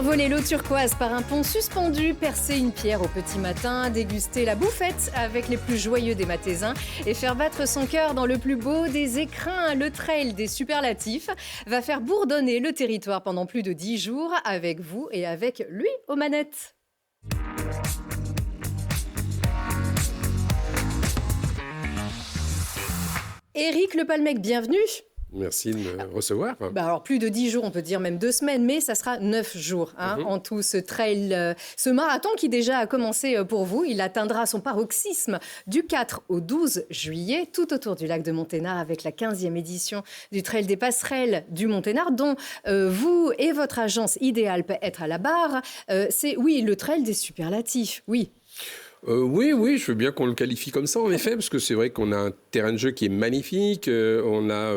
Survoler l'eau turquoise par un pont suspendu, percer une pierre au petit matin, déguster la bouffette avec les plus joyeux des Matésins et faire battre son cœur dans le plus beau des écrins. Le trail des superlatifs va faire bourdonner le territoire pendant plus de 10 jours avec vous et avec lui aux manettes. Éric Le Palmec, bienvenue. Merci de me recevoir. Alors, plus de 10 jours, on peut dire même 2 semaines, mais ça sera 9 jours en tout, ce trail, ce marathon qui déjà a commencé pour vous. Il atteindra son paroxysme du 4 au 12 juillet, tout autour du lac de Monténard, avec la 15e édition du Trail des Passerelles du Monténard, dont vous et votre agence Idéal peut être à la barre. C'est, oui, le trail des superlatifs, oui. Oui, je veux bien qu'on le qualifie comme ça, en effet, parce que c'est vrai qu'on a un terrain de jeu qui est magnifique. On a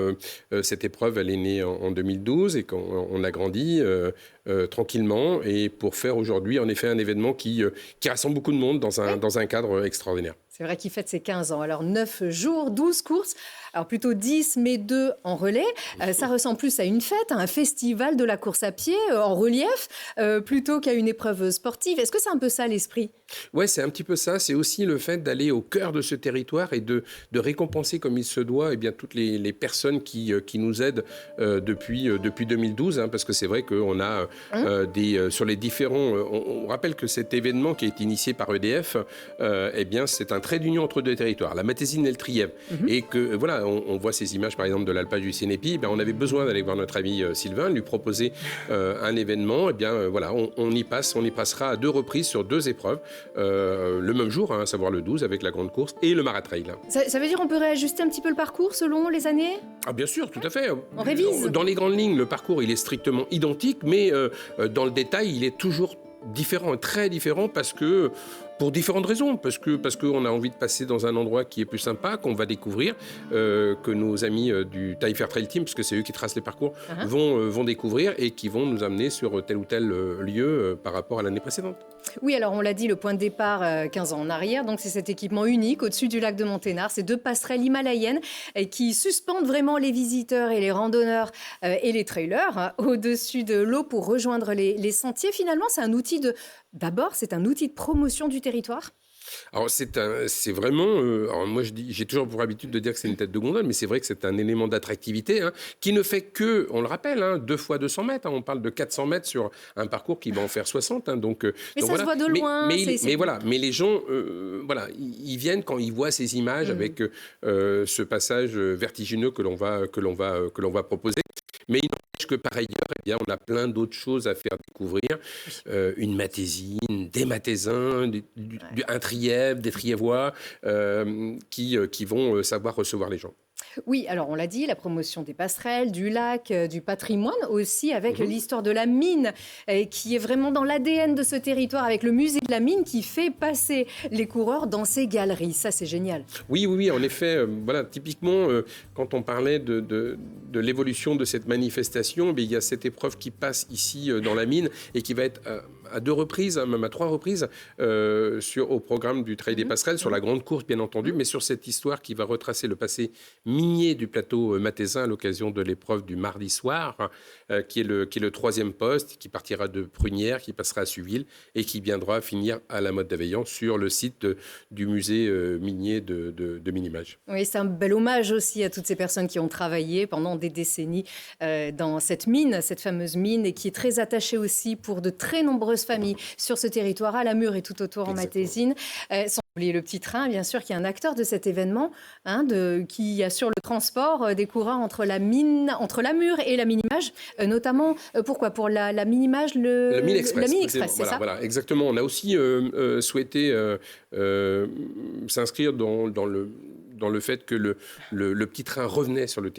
cette épreuve, elle est née en 2012 et qu'on a grandi tranquillement. Et pour faire aujourd'hui, en effet, un événement qui rassemble beaucoup de monde dans un cadre extraordinaire. C'est vrai qu'il fête ses 15 ans. Alors 9 jours, 12 courses. Alors plutôt 10, mais 2 en relais. Ça ressemble plus à une fête, à un festival de la course à pied en relief, plutôt qu'à une épreuve sportive. Est-ce que c'est un peu ça l'esprit ? Oui, c'est un petit peu ça. C'est aussi le fait d'aller au cœur de ce territoire et de récompenser comme il se doit toutes les personnes qui nous aident depuis 2012. Parce que c'est vrai qu'on a sur les différents... On rappelle que cet événement qui a été initié par EDF, c'est un trait d'union entre deux territoires, la Matésine et le Trièves. Et que, voilà, on voit ces images, par exemple, de l'alpage du Sénépi. On avait besoin d'aller voir notre ami Sylvain, lui proposer un événement. On y passera à 2 reprises sur 2 épreuves. Le même jour, à savoir le 12 avec la grande course et le maratrail. Ça veut dire qu'on peut réajuster un petit peu le parcours selon les années ? Ah bien sûr, tout à fait. On révise. Dans les grandes lignes, le parcours il est strictement identique, mais dans le détail, il est toujours différent, très différent, parce que pour différentes raisons, parce qu'on a envie de passer dans un endroit qui est plus sympa, qu'on va découvrir, que nos amis du Taillefer Trail Team, parce que c'est eux qui tracent les parcours, vont découvrir et qui vont nous amener sur tel ou tel lieu par rapport à l'année précédente. Oui, alors on l'a dit, le point de départ 15 ans en arrière, donc c'est cet équipement unique au-dessus du lac de Monténard, ces 2 passerelles himalayennes qui suspendent vraiment les visiteurs et les randonneurs et les trailers au-dessus de l'eau pour rejoindre les sentiers. Finalement, c'est un outil c'est un outil de promotion du territoire. Alors c'est vraiment, alors moi j'ai toujours pour habitude de dire que c'est une tête de gondole, mais c'est vrai que c'est un élément d'attractivité qui ne fait que, on le rappelle, 2 fois 200 mètres. On parle de 400 mètres sur un parcours qui va en faire 60. Mais ça se voit de loin. Mais les gens, ils viennent quand ils voient ces images avec ce passage vertigineux que l'on va proposer. Mais il n'empêche que par ailleurs, on a plein d'autres choses à faire découvrir. Une Matésine, des Matésins, un Trièves, des Triévois qui vont savoir recevoir les gens. Oui, alors on l'a dit, la promotion des passerelles, du lac, du patrimoine aussi, avec l'histoire de la mine, qui est vraiment dans l'ADN de ce territoire, avec le musée de la mine qui fait passer les coureurs dans ses galeries. Ça, c'est génial. Oui, en effet, typiquement, quand on parlait de l'évolution de cette manifestation, il y a cette épreuve qui passe ici dans la mine et qui va être à 2 reprises, même à 3 reprises, au programme du Trail des Passerelles, sur la grande course, bien entendu, mais sur cette histoire qui va retracer le passé minier du plateau matésin à l'occasion de l'épreuve du mardi soir, qui est le 3e poste, qui partira de Prunières, qui passera à Suville et qui viendra finir à la Motte d'Aveillan sur le site du musée minier de Minimage. Oui, c'est un bel hommage aussi à toutes ces personnes qui ont travaillé pendant des décennies dans cette mine, cette fameuse mine, et qui est très attachée aussi pour de très nombreuses familles sur ce territoire, à la Mure et tout autour en Matésine. Sans oublier le petit train, bien sûr, qui est un acteur de cet événement, qui assure le transport des coureurs entre la Mure et la Minimage, notamment, pourquoi ? Pour la Minimage, la Mine Express. La Mine Express, c'est ça ? Voilà, exactement. On a aussi souhaité s'inscrire dans le fait que le petit train revenait sur le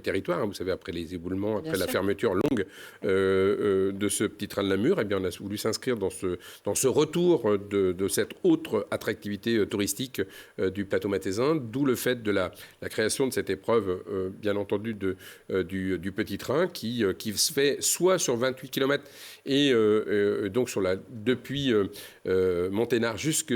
territoire. Vous savez, après les éboulements, après la fermeture longue de ce petit train de la Mure, on a voulu s'inscrire dans ce retour de cette autre attractivité touristique du plateau mathésin, d'où le fait de la création de cette épreuve, bien entendu, du petit train qui se fait soit sur 28 km et donc depuis Monténard jusqu'à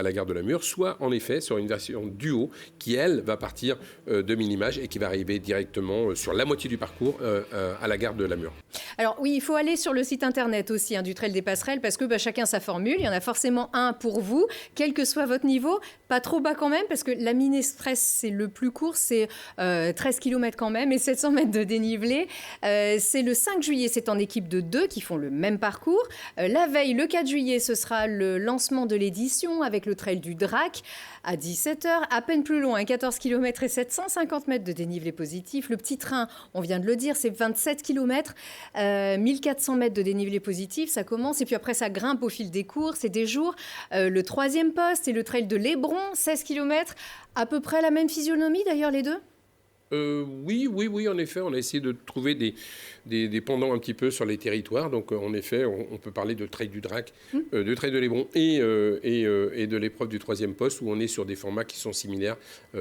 la gare de la Mure, soit en effet sur une version duo qui, elle, va partir de Minimage et qui va arriver directement sur la moitié du parcours à la gare de la Mure. Alors oui, il faut aller sur le site internet aussi du Trail des Passerelles parce que chacun sa formule. Il y en a forcément un pour vous, quel que soit votre niveau. Pas trop bas quand même parce que la Mine Express, c'est le plus court, c'est 13 km quand même et 700 mètres de dénivelé. C'est le 5 juillet, c'est en équipe de 2 qui font le même parcours. La veille, le 4 juillet, ce sera le lancement de l'édition avec le Trail du Drac à 17h, à peine plus loin, 14 km et 750 mètres de dénivelé positif. Le petit train, on vient de le dire, c'est 27 km, 1400 mètres de dénivelé positif, ça commence. Et puis après, ça grimpe au fil des courses et des jours. Le 3e poste, c'est le Trail de l'Hébron, 16 km, à peu près la même physionomie d'ailleurs les deux. Oui, en effet, on a essayé de trouver des pendants un petit peu sur les territoires. Donc, en effet, on peut parler de Trail du Drac, de Trail de l'Hébron et de l'épreuve du 3e poste, où on est sur des formats qui sont similaires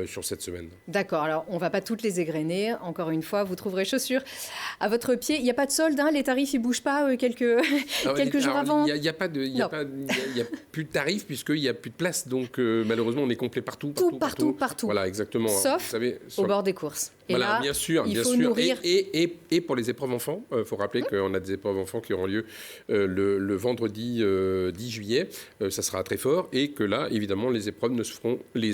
sur cette semaine. D'accord, alors on ne va pas toutes les égrener. Encore une fois, vous trouverez chaussures à votre pied. Il n'y a pas de solde, les tarifs ne bougent pas quelques jours avant. Il n'y a plus de tarifs puisqu'il n'y a plus de place. Donc, malheureusement, on est complet partout. Partout. Voilà, exactement. Sauf vous savez, au bord des courses. Et voilà, là, bien sûr. nourrir. Et pour les épreuves enfants, il faut rappeler qu'on a des épreuves enfants qui auront lieu le vendredi 10 juillet. Ça sera à Treffort. Et que là, évidemment, les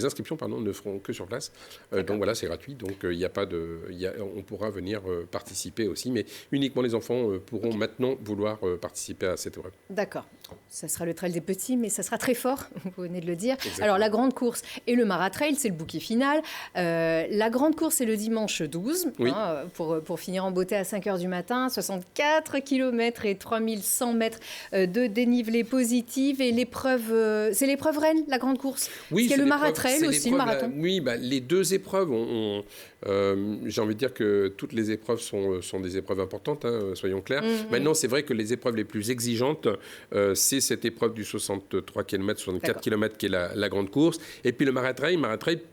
inscriptions ne feront que sur place. Donc voilà, c'est gratuit. Donc on pourra venir participer aussi. Mais uniquement les enfants pourront maintenant vouloir participer à cette épreuve. D'accord. Ça sera le trail des petits, mais ça sera très fort, vous venez de le dire. Exactement. Alors, la grande course et le maratrail, c'est le bouquet final. La grande course, c'est le dimanche 12, oui. Pour finir en beauté à 5h du matin. 64 km et 3100 mètres de dénivelé positif. Et l'épreuve, c'est l'épreuve reine, la grande course. Oui, c'est le maratrail aussi, le marathon. Oui, les deux épreuves j'ai envie de dire que toutes les épreuves sont des épreuves importantes, soyons clairs. Maintenant, c'est vrai que les épreuves les plus exigeantes, c'est cette épreuve du 63 km, 64 km qui est la grande course. Et puis le maratrail,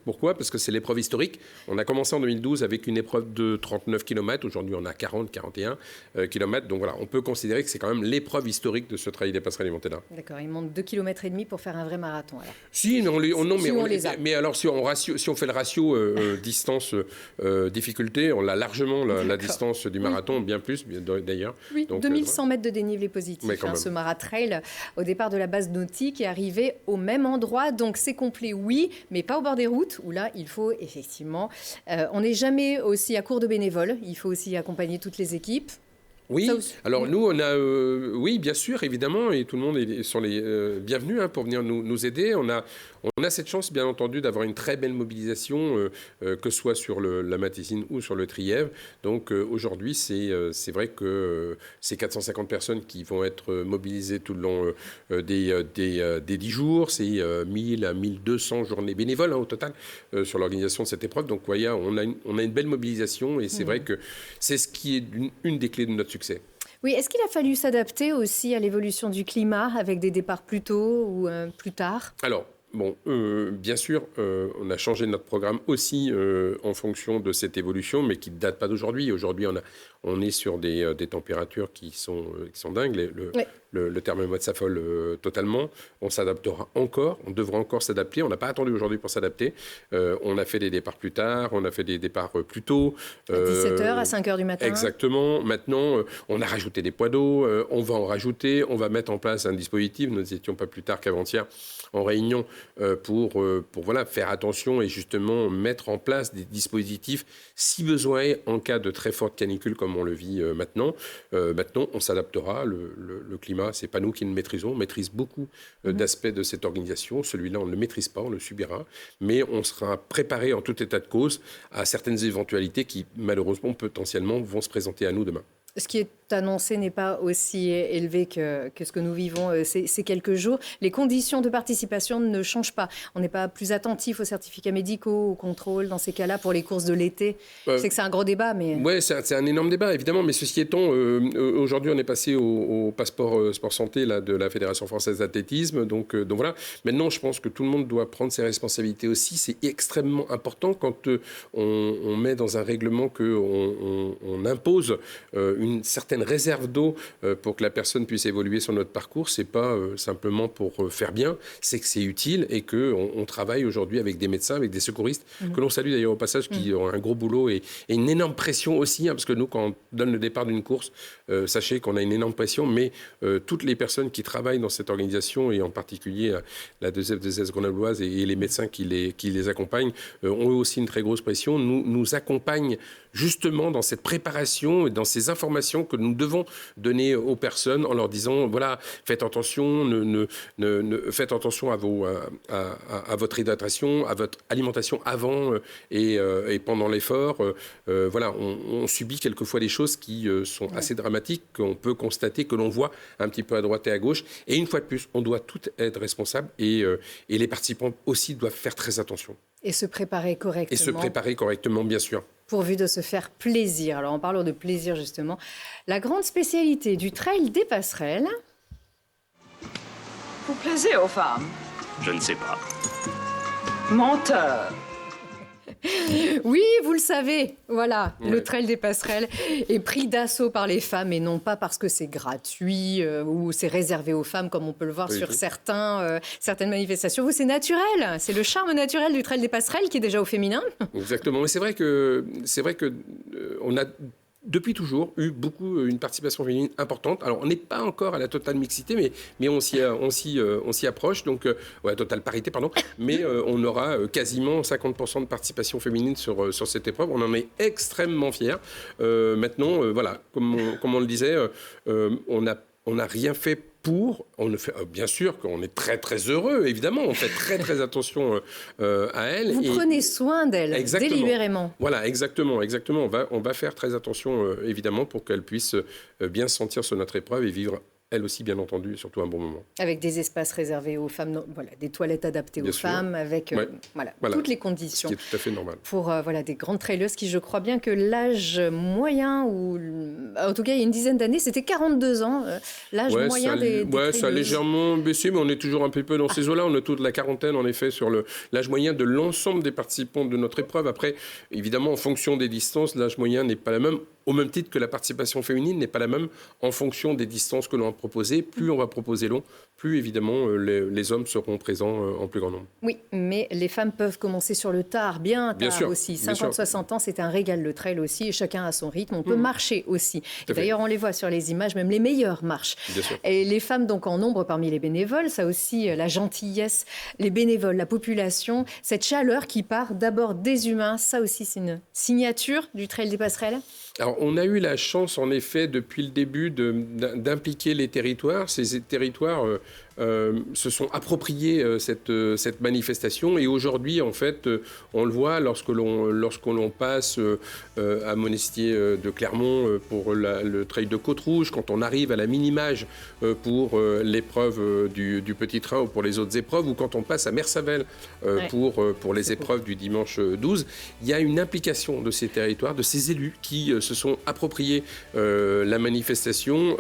pourquoi ? Parce que c'est l'épreuve historique. On a commencé en 2012 avec une épreuve de 39 km. Aujourd'hui, on a 41 km. Donc voilà, on peut considérer que c'est quand même l'épreuve historique de ce Trail des Passerelles du Monténard. D'accord, il manque 2,5 km pour faire un vrai marathon. Alors. Mais alors si on fait le ratio distance difficulté, on a largement la distance du marathon, bien plus d'ailleurs. Oui, donc, 2100 mètres de dénivelé positif. Ce maratrail, au départ de la base nautique, est arrivé au même endroit. Donc c'est complet, oui, mais pas au bord des routes, où là, il faut effectivement... on n'est jamais aussi à court de bénévoles. Il faut aussi accompagner toutes les équipes. Oui, alors nous, on a... oui, bien sûr, évidemment, et tout le monde sont les bienvenus pour venir nous aider. On a cette chance, bien entendu, d'avoir une très belle mobilisation, que ce soit sur la Matésine ou sur le Trièvre. Donc aujourd'hui, c'est vrai que c'est 450 personnes qui vont être mobilisées tout le long des 10 jours. C'est 1000 à 1200 journées bénévoles au total sur l'organisation de cette épreuve. Donc, voyez, on a une belle mobilisation et c'est vrai que c'est ce qui est une des clés de notre succès. Oui, est-ce qu'il a fallu s'adapter aussi à l'évolution du climat avec des départs plus tôt ou plus tard ? Alors, bien sûr, on a changé notre programme aussi en fonction de cette évolution, mais qui ne date pas d'aujourd'hui. Aujourd'hui, on est sur des températures qui sont dingues. Le thermomètre s'affole totalement. On s'adaptera encore. On devra encore s'adapter. On n'a pas attendu aujourd'hui pour s'adapter. On a fait des départs plus tard. On a fait des départs plus tôt. À 17h, à 5h du matin. Exactement. Maintenant, on a rajouté des poids d'eau. On va en rajouter. On va mettre en place un dispositif. Nous n'étions pas plus tard qu'avant-hier en réunion pour faire attention et justement mettre en place des dispositifs si besoin en cas de très forte canicule comme on le vit maintenant. Maintenant, on s'adaptera. Le climat, c'est pas nous qui le maîtrisons. On maîtrise beaucoup d'aspects de cette organisation. Celui-là, on ne le maîtrise pas, on le subira. Mais on sera préparé en tout état de cause à certaines éventualités qui, malheureusement, potentiellement, vont se présenter à nous demain. Ce qui est annoncé n'est pas aussi élevé que ce que nous vivons ces quelques jours. Les conditions de participation ne changent pas. On n'est pas plus attentif aux certificats médicaux, aux contrôles dans ces cas-là pour les courses de l'été. Je sais que c'est un gros débat, mais... Oui, c'est un énorme débat, évidemment. Mais ceci étant, aujourd'hui, on est passé au passeport sport santé de la Fédération française d'athlétisme. Donc voilà. Maintenant, je pense que tout le monde doit prendre ses responsabilités aussi. C'est extrêmement important quand on met dans un règlement qu'on impose une certaine réserve d'eau pour que la personne puisse évoluer sur notre parcours. C'est pas simplement pour faire bien, c'est que c'est utile et qu'on travaille aujourd'hui avec des médecins, avec des secouristes, que l'on salue d'ailleurs au passage, qui ont un gros boulot et une énorme pression aussi, hein, parce que nous, quand on donne le départ d'une course, sachez qu'on a une énorme pression, mais toutes les personnes qui travaillent dans cette organisation, et en particulier la 2F2S grenobloise et les médecins qui les accompagnent, ont eux aussi une très grosse pression, nous accompagnent justement dans cette préparation et dans ces informations que nous devons donner aux personnes en leur disant, voilà, faites attention, faites attention à votre hydratation, à votre alimentation avant et pendant l'effort. Voilà, on subit quelquefois des choses qui sont assez dramatiques, qu'on peut constater, que l'on voit un petit peu à droite et à gauche. Et une fois de plus, on doit tous être responsables et les participants aussi doivent faire très attention. Et se préparer correctement. Et se préparer correctement, bien sûr. Pourvu de se faire plaisir. Alors, en parlant de plaisir, justement, la grande spécialité du Trail des Passerelles. Vous plaisez aux femmes? Je ne sais pas. Menteur! Oui, vous le savez, voilà, le Trail des Passerelles est pris d'assaut par les femmes et non pas parce que c'est gratuit ou c'est réservé aux femmes comme on peut le voir sur certaines manifestations. Vous, c'est naturel, c'est le charme naturel du Trail des Passerelles qui est déjà au féminin. Exactement, mais c'est vrai que on a depuis toujours eu une participation féminine importante. Alors, on n'est pas encore à la totale mixité, mais on s'y approche, donc, ouais, totale parité, pardon, mais on aura quasiment 50% de participation féminine sur cette épreuve. On en est extrêmement fiers. Maintenant, voilà, comme on le disait, on n'a rien fait on fait, bien sûr qu'on est très très heureux, évidemment, on fait très très attention à elle. Vous prenez soin d'elle, délibérément. Voilà, exactement. On va faire très attention, évidemment, pour qu'elle puisse bien se sentir sur notre épreuve et vivre elle aussi, bien entendu, surtout un bon moment. Avec des espaces réservés aux femmes, voilà, des toilettes adaptées aux femmes, avec voilà, toutes les conditions. Ce qui est tout à fait normal. Pour des grandes traileuses qui, je crois bien que l'âge moyen, ou en tout cas il y a une dizaine d'années, c'était 42 ans, l'âge moyen des traileuses. Ça a légèrement baissé, mais on est toujours un peu dans ces eaux-là. On est autour de la quarantaine, en effet, sur l'âge moyen de l'ensemble des participants de notre épreuve. Après, évidemment, en fonction des distances, l'âge moyen n'est pas la même. Au même titre que la participation féminine n'est pas la même en fonction des distances que l'on va proposer. Plus on va proposer long, plus évidemment les hommes seront présents en plus grand nombre. Oui, mais les femmes peuvent commencer sur le tard, bien tard aussi. 50-60 ans, c'est un régal le trail aussi, et chacun a son rythme. On peut marcher aussi. Et d'ailleurs, on les voit sur les images, même les meilleures marchent. Et les femmes, donc en nombre parmi les bénévoles, ça aussi, la gentillesse, les bénévoles, la population, cette chaleur qui part d'abord des humains, ça aussi, c'est une signature du Trail des Passerelles. Alors, on a eu la chance, en effet, depuis le début, d'impliquer les territoires. Ces territoires se sont appropriés cette manifestation. Et aujourd'hui, en fait, on le voit lorsque l'on passe à Monestier de Clermont pour le trail de Côte-Rouge, quand on arrive à la Minimage pour l'épreuve du petit train ou pour les autres épreuves, ou quand on passe à Mersavel pour les épreuves du dimanche 12, il y a une implication de ces territoires, de ces élus qui se sont appropriés la manifestation,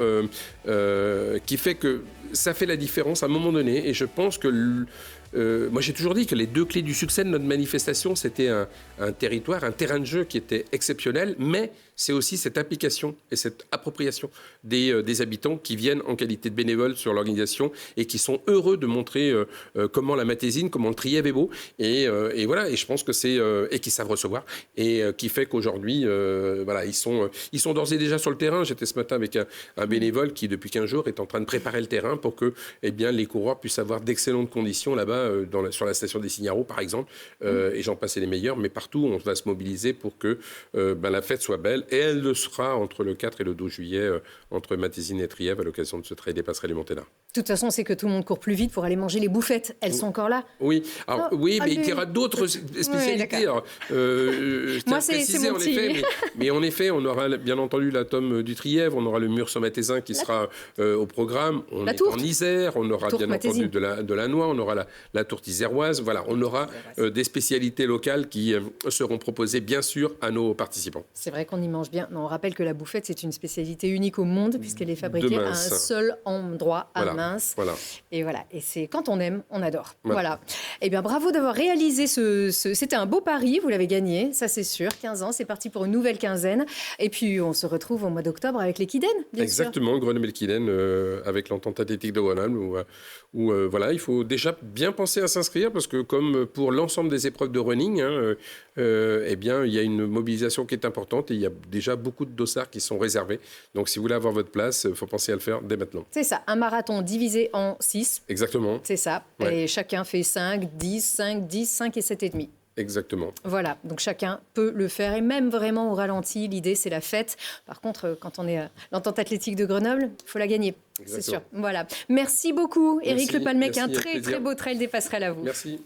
qui fait que ça fait la différence à un moment donné. Et je pense que moi, j'ai toujours dit que les deux clés du succès de notre manifestation, c'était un territoire, un terrain de jeu qui était exceptionnel, mais c'est aussi cette implication et cette appropriation des habitants qui viennent en qualité de bénévoles sur l'organisation et qui sont heureux de montrer comment la Matésine, comment le Trièves est beau. Et voilà, et je pense que c'est... et qui savent recevoir. Et qui fait qu'aujourd'hui, voilà, ils sont d'ores et déjà sur le terrain. J'étais ce matin avec un bénévole qui, depuis 15 jours, est en train de préparer le terrain pour que les coureurs puissent avoir d'excellentes conditions là-bas, sur la station des Signarots, par exemple. Et j'en passe les meilleurs. Mais partout, on va se mobiliser pour que la fête soit belle. Et elle le sera entre le 4 et le 12 juillet, entre Matésine et Trièves, à l'occasion de ce Trail des Passerelles et Monténard. De toute façon, c'est que tout le monde court plus vite pour aller manger les bouffettes. Elles sont encore là. Oui, alors, mais il y aura d'autres spécialités. Moi, c'est mon petit. Effet, mais en effet, on aura bien entendu la tome du Trièves, on aura le Mur-sur-Mathézin qui sera au programme. On est en Isère, on aura bien entendu de la noix, on aura la tourte iséroise. Voilà, on aura des spécialités locales qui seront proposées, bien sûr, à nos participants. C'est vrai qu'on y mange bien. Non, on rappelle que la bouffette, c'est une spécialité unique au monde puisqu'elle est fabriquée à un seul endroit, à Mins. Voilà. Et voilà. Et c'est quand on aime, on adore. Voilà. Eh bien, bravo d'avoir réalisé C'était un beau pari, vous l'avez gagné, ça c'est sûr. 15 ans, c'est parti pour une nouvelle quinzaine. Et puis, on se retrouve au mois d'octobre avec les Quiden, bien Exactement, Grenoble-Quiden, avec l'entente athlétique de Grenoble, où voilà, il faut déjà bien penser à s'inscrire, parce que comme pour l'ensemble des épreuves de running, eh bien, il y a une mobilisation qui est importante et il y a déjà beaucoup de dossards qui sont réservés. Donc, si vous voulez avoir votre place, il faut penser à le faire dès maintenant. C'est ça, un marathon divisé en 6. Exactement. C'est ça, et chacun fait 5, 10, 5, 10, 5 et 7,5. Exactement. Voilà, donc chacun peut le faire, et même vraiment au ralenti, l'idée c'est la fête. Par contre, quand on est à l'entente athlétique de Grenoble, il faut la gagner, c'est sûr. Voilà. Merci beaucoup, Éric Le Palmec, un très très beau trail des passerelles à vous. Merci.